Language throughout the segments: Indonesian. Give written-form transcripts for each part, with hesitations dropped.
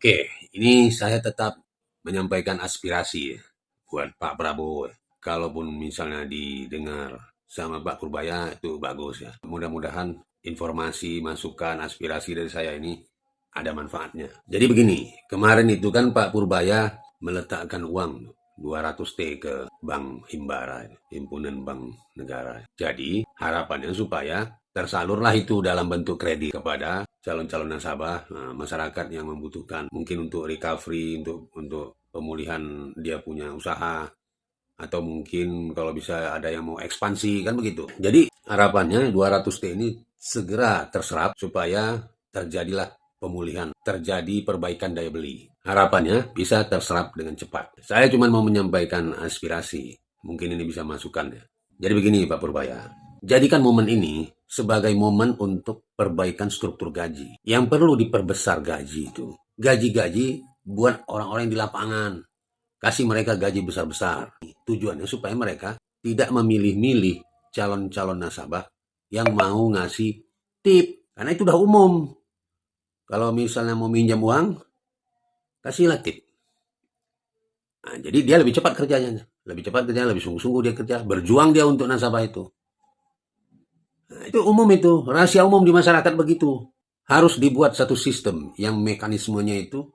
Oke, ini saya tetap menyampaikan aspirasi ya, buat Pak Prabowo. Kalaupun misalnya didengar sama Pak Purbaya itu bagus ya. Mudah-mudahan informasi, masukan, aspirasi dari saya ini ada manfaatnya. Jadi begini, kemarin itu kan Pak Purbaya meletakkan uang 200 T ke Bank Himbara, Himpunan Bank Negara. Jadi harapannya supaya tersalurlah itu dalam bentuk kredit kepada calon-calon nasabah, masyarakat yang membutuhkan, mungkin untuk recovery, untuk pemulihan dia punya usaha, atau mungkin kalau bisa ada yang mau ekspansi, kan begitu. Jadi harapannya 200 T ini segera terserap supaya terjadilah pemulihan, terjadi perbaikan daya beli. Harapannya bisa terserap dengan cepat. Saya cuma mau menyampaikan aspirasi, mungkin ini bisa masukan ya. Jadi begini Pak Purbaya, jadikan momen ini sebagai momen untuk perbaikan struktur gaji. Yang perlu diperbesar gaji itu. Gaji-gaji buat orang-orang yang di lapangan. Kasih mereka gaji besar-besar. Tujuannya supaya mereka tidak memilih-milih calon-calon nasabah yang mau ngasih tip. Karena itu udah umum. Kalau misalnya mau minjam uang, kasihlah tip. Nah, jadi dia lebih cepat kerjanya. Lebih cepat kerjanya, lebih sungguh-sungguh dia kerja. Berjuang dia untuk nasabah itu. Nah, itu umum itu. Rahasia umum di masyarakat begitu. Harus dibuat satu sistem yang mekanismenya itu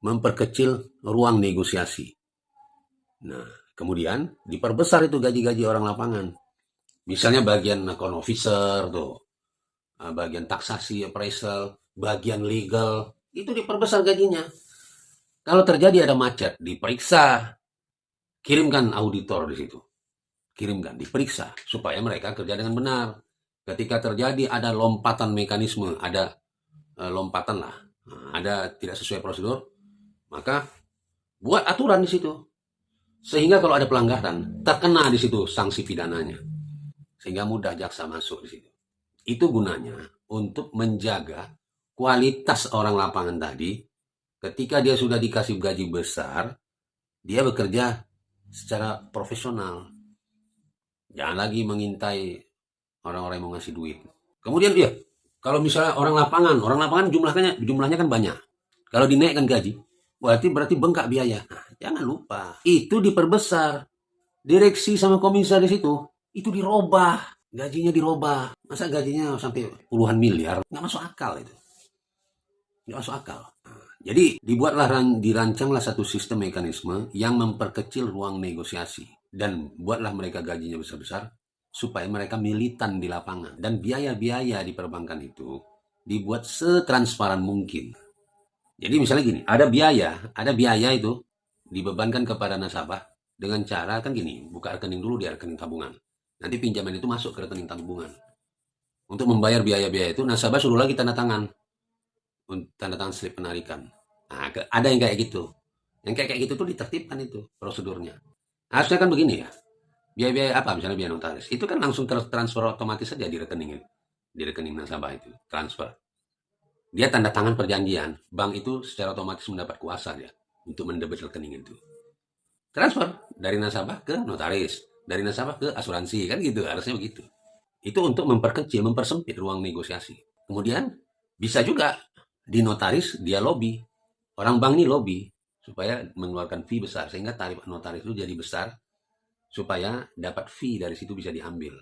memperkecil ruang negosiasi. Nah, kemudian diperbesar itu gaji-gaji orang lapangan. Misalnya bagian account officer tuh, bagian taksasi, appraisal, bagian legal, itu diperbesar gajinya. Kalau terjadi ada macet, diperiksa, kirimkan auditor di situ. Kirimkan, diperiksa supaya mereka kerja dengan benar. Ketika terjadi ada lompatan mekanisme, ada lompatan lah, ada tidak sesuai prosedur, maka buat aturan di situ. Sehingga kalau ada pelanggaran, terkena di situ sanksi pidananya. Sehingga mudah jaksa masuk di situ. Itu gunanya untuk menjaga kualitas orang lapangan tadi. Ketika dia sudah dikasih gaji besar, dia bekerja secara profesional. Jangan lagi mengintai orang-orang yang mau ngasih duit. Kemudian ya, kalau misalnya orang lapangan jumlahnya kan banyak. Kalau dinaikkan gaji, berarti bengkak biaya. Nah, jangan lupa, itu diperbesar. Direksi sama komisaris itu dirobah. Gajinya dirobah. Masa gajinya sampai puluhan miliar? Nggak masuk akal itu. Nggak masuk akal. Nah, jadi dirancanglah satu sistem mekanisme yang memperkecil ruang negosiasi. Dan buatlah mereka gajinya besar-besar supaya mereka militan di lapangan. Dan biaya-biaya di perbankan itu dibuat setransparan mungkin. Jadi misalnya gini, ada biaya itu dibebankan kepada nasabah dengan cara kan gini, buka rekening dulu di rekening tabungan. Nanti pinjaman itu masuk ke rekening tabungan. Untuk membayar biaya-biaya itu nasabah suruh lagi tanda tangan slip penarikan. Nah, ada yang kayak gitu. Yang kayak gitu tuh ditertibkan itu prosedurnya. Harusnya kan begini ya. Biaya-biaya apa misalnya biaya notaris, itu kan langsung transfer otomatis saja di rekening nasabah itu, transfer. Dia tanda tangan perjanjian, bank itu secara otomatis mendapat kuasa ya untuk mendebit rekening itu. Transfer dari nasabah ke notaris, dari nasabah ke asuransi, kan gitu, harusnya begitu. Itu untuk memperkecil, mempersempit ruang negosiasi. Kemudian bisa juga di notaris dia lobby. Orang bank ini lobby supaya mengeluarkan fee besar sehingga tarif notaris itu jadi besar supaya dapat fee dari situ bisa diambil.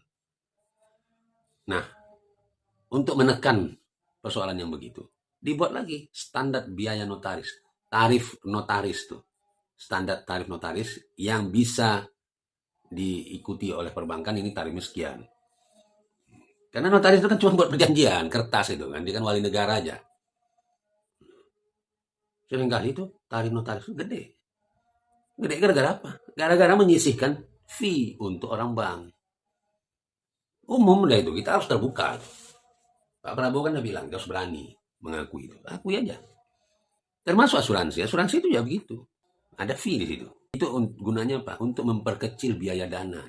Nah, untuk menekan persoalan yang begitu, dibuat lagi standar biaya notaris, tarif notaris tuh, standar tarif notaris yang bisa diikuti oleh perbankan, ini tarifnya sekian. Karena notaris itu kan cuma buat perjanjian, kertas itu kan, dia kan wali negara aja. Seringkali itu tarif notaris itu gede. Gede gara-gara apa? Gara-gara menyisihkan fee untuk orang bank. Umum dah itu, kita harus terbuka. Pak Prabowo kan udah bilang, kita harus berani mengakui itu. Akui aja. Termasuk asuransi itu ya begitu. Ada fee di situ. Itu gunanya apa? Untuk memperkecil biaya dana.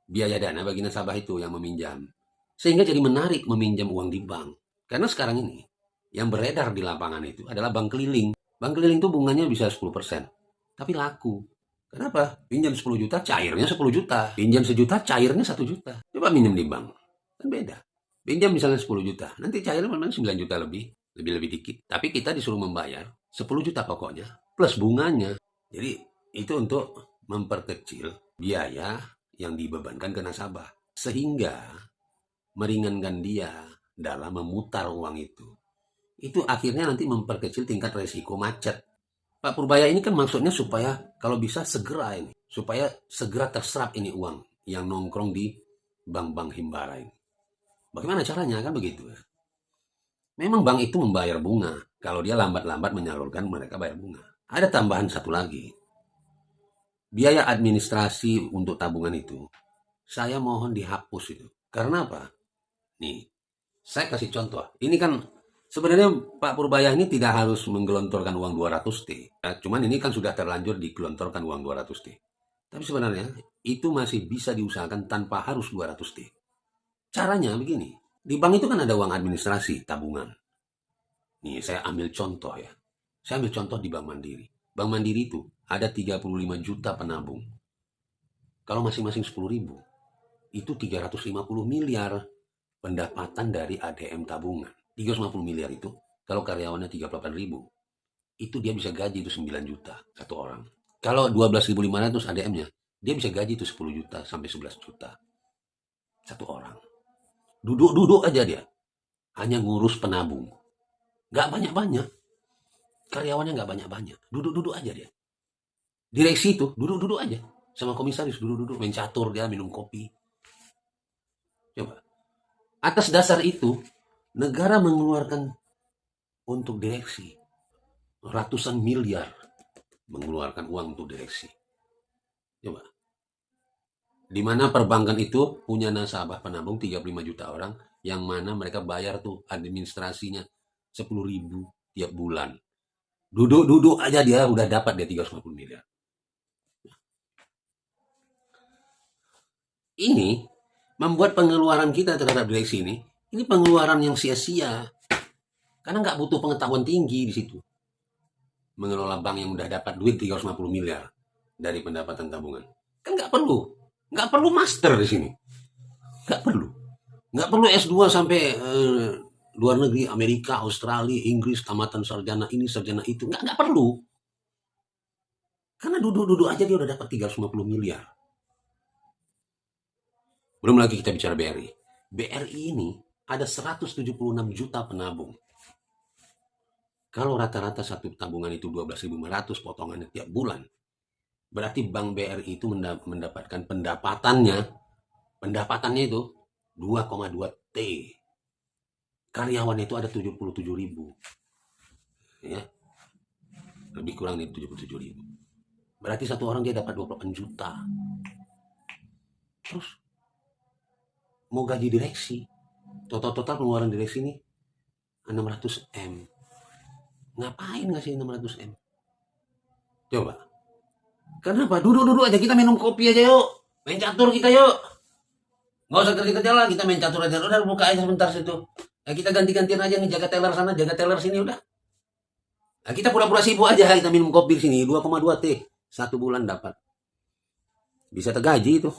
Biaya dana bagi nasabah itu yang meminjam. Sehingga jadi menarik meminjam uang di bank. Karena sekarang ini, yang beredar di lapangan itu adalah bank keliling. Bank keliling itu bunganya bisa 10%. Tapi laku. Kenapa? Pinjam 10 juta, cairnya 10 juta. Pinjam 1 juta, cairnya 1 juta. Coba minjem di bank. Kan beda. Pinjam misalnya 10 juta. Nanti cairnya memang 9 juta lebih dikit. Tapi kita disuruh membayar 10 juta pokoknya, plus bunganya. Jadi itu untuk memperkecil biaya yang dibebankan ke nasabah. Sehingga meringankan dia dalam memutar uang itu. Itu akhirnya nanti memperkecil tingkat resiko macet. Pak Purbaya ini kan maksudnya supaya kalau bisa segera ini. Supaya segera terserap ini uang yang nongkrong di bank-bank himbara ini. Bagaimana caranya? Kan begitu. Memang bank itu membayar bunga. Kalau dia lambat-lambat menyalurkan, mereka bayar bunga. Ada tambahan satu lagi. Biaya administrasi untuk tabungan itu, saya mohon dihapus itu. Karena apa? Nih, saya kasih contoh. Ini kan sebenarnya Pak Purbaya ini tidak harus menggelontorkan uang 200 T. Ya, cuman ini kan sudah terlanjur digelontorkan uang 200 T. Tapi sebenarnya itu masih bisa diusahakan tanpa harus 200 T. Caranya begini. Di bank itu kan ada uang administrasi, tabungan. Nih, saya ambil contoh ya. Saya ambil contoh di Bank Mandiri. Bank Mandiri itu ada 35 juta penabung. Kalau masing-masing 10.000, itu 350 miliar pendapatan dari ADM tabungan. 350 miliar itu, kalau karyawannya 38.000, itu dia bisa gaji itu 9 juta satu orang. Kalau 12.500 ADM-nya, dia bisa gaji itu 10 juta sampai 11 juta satu orang. Duduk-duduk aja dia. Hanya ngurus penabung. Nggak banyak-banyak. Karyawannya nggak banyak-banyak. Duduk-duduk aja dia. Direksi itu duduk-duduk aja. Sama komisaris duduk-duduk. Main catur dia, minum kopi. Coba. Atas dasar itu, negara mengeluarkan untuk direksi ratusan miliar. Mengeluarkan uang untuk direksi. Coba. Di mana perbankan itu punya nasabah penabung 35 juta orang, yang mana mereka bayar tuh administrasinya 10.000 tiap bulan. Duduk-duduk aja dia udah dapat dia 350 miliar. Ini membuat pengeluaran kita terhadap direksi ini pengeluaran yang sia-sia. Karena nggak butuh pengetahuan tinggi di situ. Mengelola bank yang udah dapat duit 350 miliar dari pendapatan tabungan. Kan nggak perlu. Nggak perlu master di sini. Nggak perlu. Nggak perlu S2 sampai luar negeri, Amerika, Australia, Inggris, tamatan sarjana ini, sarjana itu. Nggak perlu. Karena duduk-duduk aja dia udah dapat 350 miliar. Belum lagi kita bicara BRI. BRI ini ada 176 juta penabung. Kalau rata-rata satu tabungan itu 12.500 potongannya tiap bulan, berarti Bank BRI itu mendapatkan pendapatannya itu 2,2 T. Karyawan itu ada 77.000. Ya. Lebih kurang dari 77.000. Berarti satu orang dia dapat 28 juta. Terus mau gaji direksi. Total pengeluaran direksi ini 600 M. Ngapain ngasih 600 M? Coba. Kenapa? Duduk-duduk aja, kita minum kopi aja yuk. Main catur kita yuk. Nggak usah kerja-kerja lah, kita main catur aja. Udah buka aja sebentar situ. Nah, kita ganti-gantian aja nih, jaga teller sana, jaga teller sini udah. Nah, kita pura-pura sibuk aja, kita minum kopi di sini. 2,2 T. Satu bulan dapat. Bisa tergaji itu.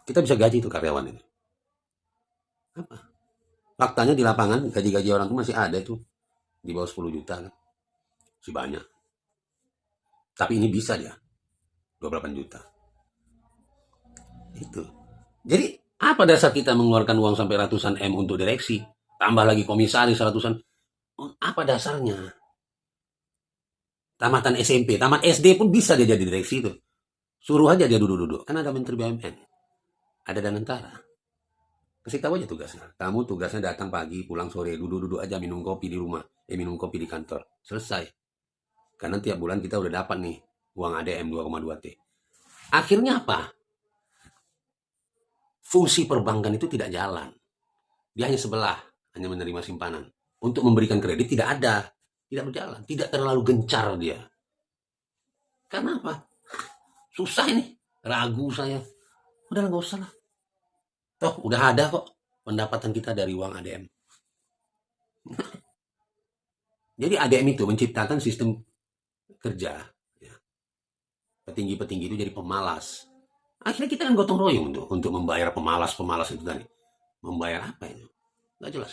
Kita bisa gaji itu karyawan ini. Apa? Faktanya di lapangan, gaji-gaji orang itu masih ada tuh. Di bawah 10 juta kan. Masih banyak. Tapi ini bisa dia. 28 juta. Itu. Jadi, apa dasar kita mengeluarkan uang sampai ratusan M untuk direksi? Tambah lagi komisaris ratusan. Apa dasarnya? Tamatan SMP, tamat SD pun bisa dia jadi direksi itu. Suruh aja dia duduk-duduk. Kan ada Menteri BUMN. Ada Danantara. Kasih tahu aja tugasnya. Kamu tugasnya datang pagi, pulang sore, duduk-duduk aja minum kopi di rumah. Minum kopi di kantor. Selesai. Karena tiap bulan kita udah dapat nih uang ADM 2,2 T. Akhirnya apa? Fungsi perbankan itu tidak jalan. Dia hanya sebelah, hanya menerima simpanan. Untuk memberikan kredit tidak ada. Tidak berjalan. Tidak terlalu gencar dia. Karena apa? Susah ini. Ragu saya. Udah nggak usah lah. Toh udah ada kok pendapatan kita dari uang ADM. Jadi ADM itu menciptakan sistem kerja. Ya. Petinggi-petinggi itu jadi pemalas. Akhirnya kita kan gotong royong untuk membayar pemalas-pemalas itu tadi. Membayar apa itu? Nggak jelas.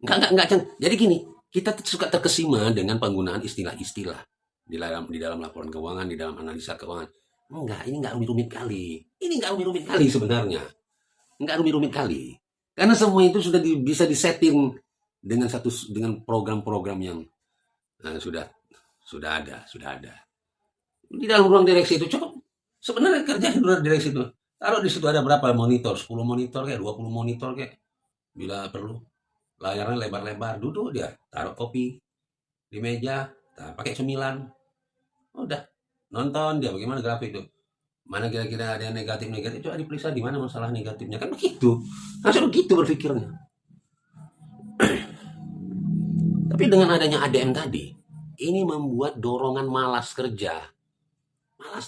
Enggak. Jadi gini, kita suka terkesima dengan penggunaan istilah-istilah di dalam laporan keuangan, di dalam analisa keuangan. Enggak, ini enggak rumit-rumit kali. Ini enggak rumit-rumit kali sebenarnya. Enggak rumit-rumit kali. Karena semua itu sudah bisa disetting dengan program-program yang sudah ada. Di dalam ruang direksi itu cukup. Sebenarnya kerja di luar direksi itu. Taruh di situ ada berapa monitor? 10 monitor kayak, 20 monitor kayak. Bila perlu. Layarnya lebar-lebar, duduk dia, taruh kopi di meja, pakai cemilan. Udah, nonton dia bagaimana grafik itu. Mana kira-kira ada yang negatif, coba diperiksa di mana masalah negatifnya. Kan begitu. Langsung begitu berpikirnya. Tapi dengan adanya ADM tadi, ini membuat dorongan malas kerja. Malas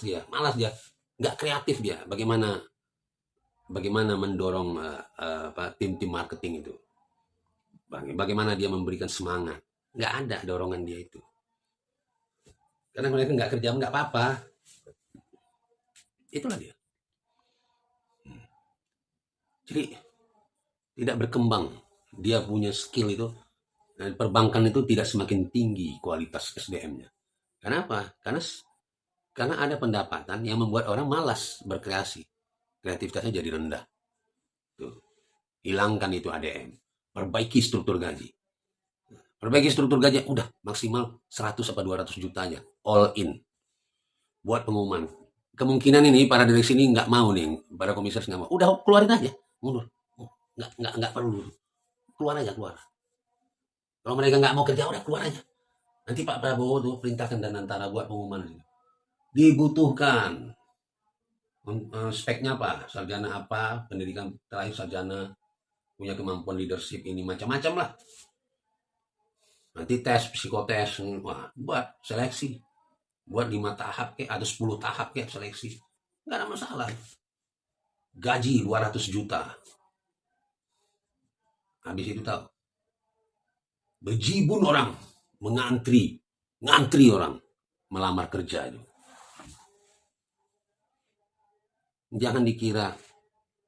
dia. Nggak kreatif dia. Bagaimana mendorong tim-tim marketing itu. Bagaimana dia memberikan semangat. Nggak ada dorongan dia itu. Karena mereka nggak kerja, nggak apa-apa. Itulah dia. Jadi tidak berkembang. Dia punya skill itu. Dan perbankan itu tidak semakin tinggi kualitas SDM-nya. Kenapa? Karena ada pendapatan yang membuat orang malas berkreasi. Kreativitasnya jadi rendah. Tuh. Hilangkan itu ADM. Perbaiki struktur gaji. Udah maksimal 100 atau 200 juta aja. All in. Buat pengumuman. Kemungkinan ini para direksi ini nggak mau nih. Para komisaris nggak mau. Udah keluarin aja. Mundur. Nggak perlu. Keluar. Kalau mereka nggak mau kerja, udah keluar aja. Nanti Pak Prabowo tuh perintahkan dan antara buat pengumuman. Dibutuhkan. Speknya apa? Sarjana apa? Pendidikan terakhir sarjana. Punya kemampuan leadership ini. Macam-macam lah. Nanti tes, psikotes. Wah, buat seleksi. Buat 5 tahap kayak, ada 10 tahap kayak seleksi. Nggak ada masalah. Gaji 200 juta. Habis itu tahu. Berjibun orang ngantri orang melamar kerja itu. Jangan dikira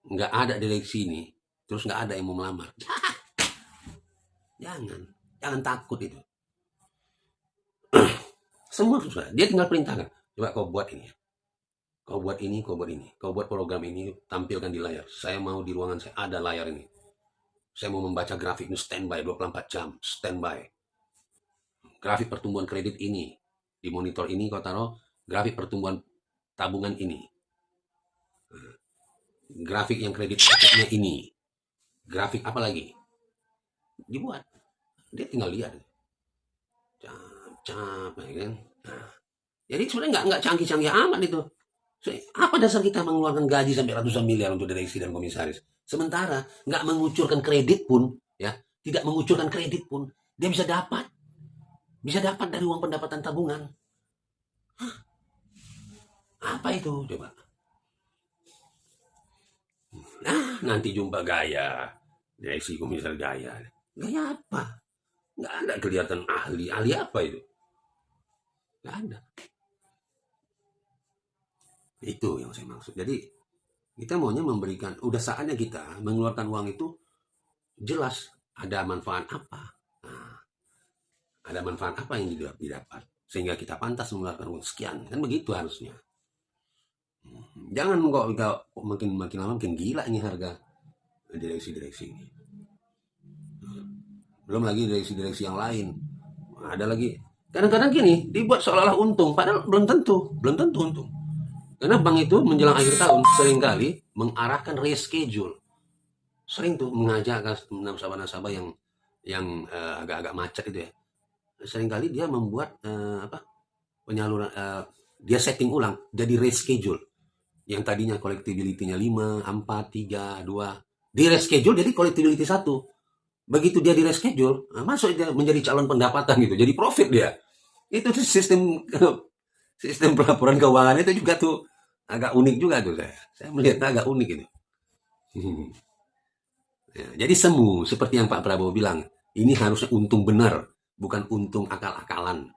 nggak ada direksi ini, terus nggak ada yang mau melamar. Jangan takut itu. Semua sudah, dia tinggal perintahkan. Coba kau buat ini. Kau buat ini. Kau buat program ini, tampilkan di layar. Saya mau di ruangan saya ada layar ini. Saya mau membaca grafik ini standby 24 jam, standby. Grafik pertumbuhan kredit ini. Di monitor ini kau taruh grafik pertumbuhan tabungan ini. Grafik yang kredit macetnya ini. Grafik apa lagi? Dibuat. Dia tinggal lihat. Cap, ya kan? Nah, jadi sebenarnya nggak canggih-canggih amat itu. Apa dasar kita mengeluarkan gaji sampai ratusan miliar untuk direksi dan komisaris? Sementara nggak mengucurkan kredit pun, ya, tidak mengucurkan kredit pun, dia bisa dapat dari uang pendapatan tabungan. Hah? Apa itu coba? Nah, nanti jumpa gaya, direksi komisaris gaya apa? Nggak ada kelihatan ahli apa itu? Nggak ada. Itu yang saya maksud. Jadi kita maunya memberikan, udah saatnya kita mengeluarkan uang itu jelas ada manfaat apa. Nah, ada manfaat apa yang didapat. Sehingga kita pantas mengeluarkan uang sekian. Kan begitu harusnya. Jangan kok makin lama makin gila ini harga direksi-direksi ini. Belum lagi direksi-direksi yang lain. Ada lagi. Kadang-kadang gini, dibuat seolah-olah untung. Padahal belum tentu untung. Karena bank itu menjelang akhir tahun seringkali mengarahkan reschedule. Sering tuh mengajak nasabah-nasabah yang agak-agak macet itu ya. Seringkali dia membuat penyaluran dia setting ulang jadi reschedule. Yang tadinya collectibility-nya 5, 4, 3, 2, di reschedule jadi collectibility 1. Begitu dia di reschedule, masuk dia menjadi calon pendapatan gitu. Jadi profit dia. Itu tuh sistem pelaporan keuangan itu juga tuh agak unik juga tuh saya melihat agak unik itu. Ya, jadi seperti yang Pak Prabowo bilang, ini harusnya untung benar, bukan untung akal-akalan,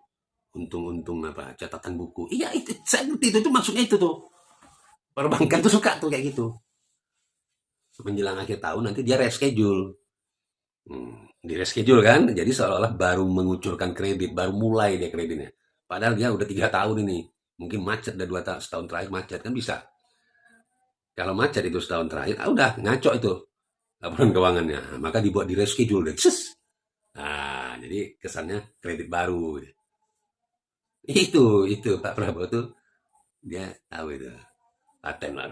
untung catatan buku. Iya itu saya ngerti itu maksudnya itu tuh. Perbankan tuh suka tuh kayak gitu. Menjelang akhir tahun nanti dia reschedule. Di reschedule kan, jadi seolah-olah baru mengucurkan kredit, baru mulai dia kreditnya. Padahal dia udah 3 tahun ini, mungkin macet udah 2 tahun, setahun terakhir macet kan bisa. Kalau macet itu setahun terakhir, udah ngaco itu laporan keuangannya. Maka dibuat di reschedule deh. Nah, jadi kesannya kredit baru. Itu Pak Prabowo tuh dia tahu itu paten lah.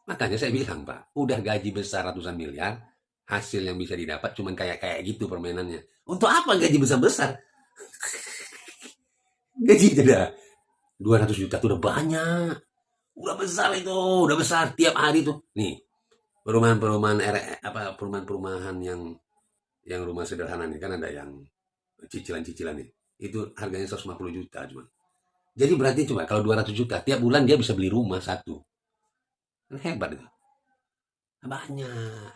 Makanya saya bilang Pak, udah gaji besar ratusan miliar, hasil yang bisa didapat cuman kayak kayak gitu permainannya. Untuk apa gaji besar-besar? Gaji udah 200 juta tuh udah banyak. Udah besar itu, udah besar tiap hari tuh. Nih, perumahan-perumahan perumahan-perumahan yang rumah sederhana nih kan ada yang cicilan-cicilan nih. Itu harganya 150 juta cuma. Jadi berarti cuma kalau 200 juta tiap bulan dia bisa beli rumah satu. Kan hebat itu. Banyak.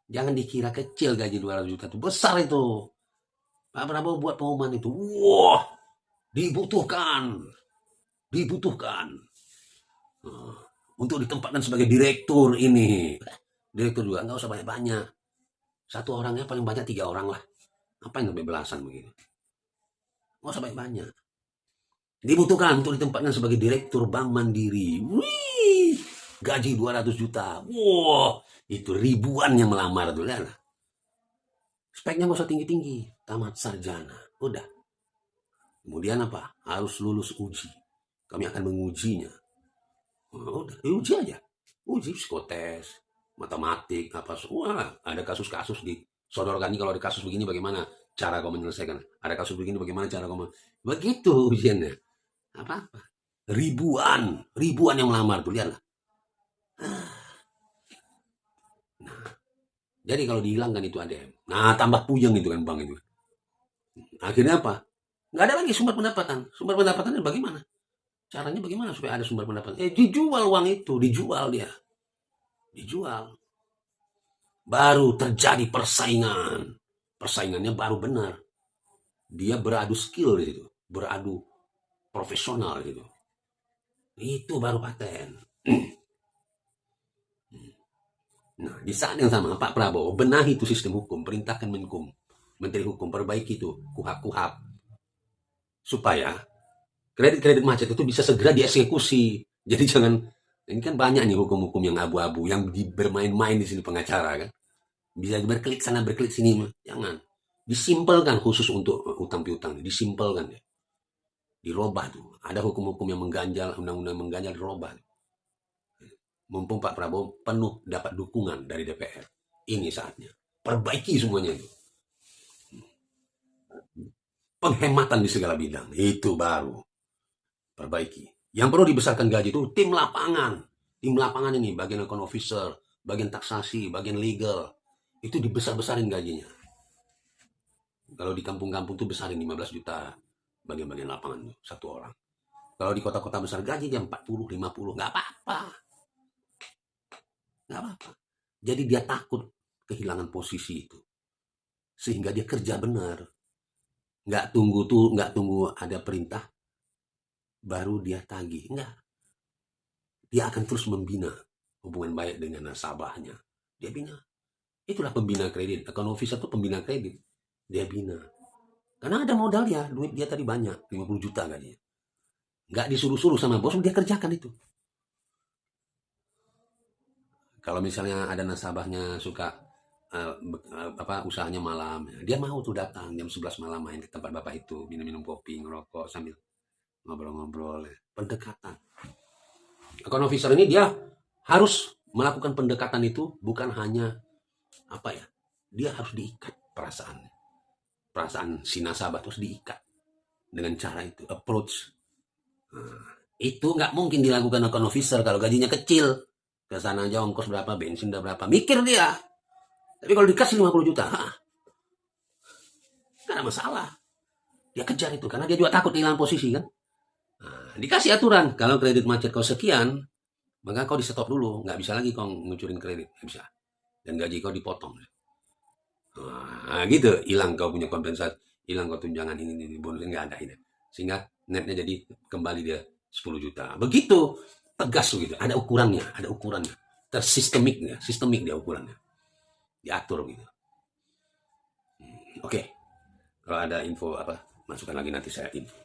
Jangan dikira kecil gaji 200 juta itu. Besar itu. Pak Prabowo buat pengumuman itu. Wah, dibutuhkan. Dibutuhkan. Nah, untuk ditempatkan sebagai direktur ini. Direktur juga nggak usah banyak-banyak. Satu orangnya paling banyak 3 orang lah. Apa yang sampai belasan begitu. Nggak usah banyak-banyak. Dibutuhkan untuk ditempatkan sebagai direktur Bank Mandiri. Wih, gaji 200 juta. Wah, itu ribuan yang melamar tuh. Lihat. Speknya nggak usah tinggi-tinggi. Tamat sarjana. Udah. Kemudian apa? Harus lulus uji. Kami akan mengujinya. Udah, uji aja. Uji psikotes, matematik, apa semua. Ada kasus-kasus disodorkan nih kalau ada kasus begini bagaimana cara kau menyelesaikan. Ada kasus begini bagaimana cara kau begitu ujiannya. Apa-apa. Ribuan yang melamar tuh lihatlah. Nah, jadi kalau dihilangkan itu ADM. Nah, tambah puyeng itu kan bank itu. Akhirnya apa? Nggak ada lagi sumber pendapatan. Sumber pendapatannya bagaimana? Caranya bagaimana supaya ada sumber pendapatan? Dijual uang itu, dijual dia. Dijual. Baru terjadi persaingan. Persaingannya baru benar. Dia beradu skill di situ, beradu profesional gitu. Itu baru paten. Nah, di saat yang sama Pak Prabowo benahi itu sistem hukum, perintahkan Menkum, Menteri Hukum, perbaiki itu kuhap-kuhap supaya kredit-kredit macet itu bisa segera dieksekusi. Jadi jangan, ini kan banyak nih hukum-hukum yang abu-abu, yang bermain-main di sini pengacara kan. Bisa berklik sana, berklik sini. Jangan. Disimpelkan khusus untuk utang piutang. Disimpelkan ya. Dirobah tuh. Ada hukum-hukum yang mengganjal, undang-undang mengganjal dirobah. Mumpung Pak Prabowo penuh dapat dukungan dari DPR. Ini saatnya. Perbaiki semuanya itu. Penghematan di segala bidang. Itu baru. Perbaiki. Yang perlu dibesarkan gaji itu tim lapangan. Tim lapangan ini, bagian account officer, bagian taksasi, bagian legal. Itu dibesar-besarin gajinya. Kalau di kampung-kampung tuh besarin 15 juta bagian-bagian lapangan tuh, satu orang. Kalau di kota-kota besar gaji dia 40, 50, nggak apa-apa. Nggak apa-apa. Jadi dia takut kehilangan posisi itu. Sehingga dia kerja benar. Nggak tunggu ada perintah, baru dia tagih. Enggak. Dia akan terus membina hubungan baik dengan nasabahnya. Dia bina. Itulah pembina kredit. Account officer itu pembina kredit. Dia bina. Karena ada modal ya, duit dia tadi banyak, 50 juta gajinya. Nggak disuruh-suruh sama bos, dia kerjakan itu. Kalau misalnya ada nasabahnya suka usahanya malam, dia mau tuh datang jam 11 malam main ke tempat bapak itu, minum-minum kopi, ngerokok sambil ngobrol-ngobrol. Pendekatan. Account officer ini dia harus melakukan pendekatan itu bukan hanya dia harus diikat perasaan si nasabah terus diikat dengan cara itu, approach. Itu nggak mungkin dilakukan account officer kalau gajinya kecil. Ke sana aja ongkos berapa, bensin udah berapa, mikir dia. Tapi kalau dikasih 50 juta, nggak ada masalah. Dia kejar itu, karena dia juga takut kehilangan posisi kan. Nah, dikasih aturan, kalau kredit macet kau sekian, maka kau di stop dulu. Nggak bisa lagi kau ngucurin kredit, nggak bisa. Dan gaji kau dipotong. Nah, gitu, hilang kau punya kompensasi, hilang kau tunjangan ini bonus, nggak ada ini. Sehingga netnya jadi kembali dia 10 juta. Begitu. Tegas gitu, ada ukurannya, sistemik dia ukurannya. diatur gitu. Oke, kalau ada info apa, masukkan lagi nanti saya info.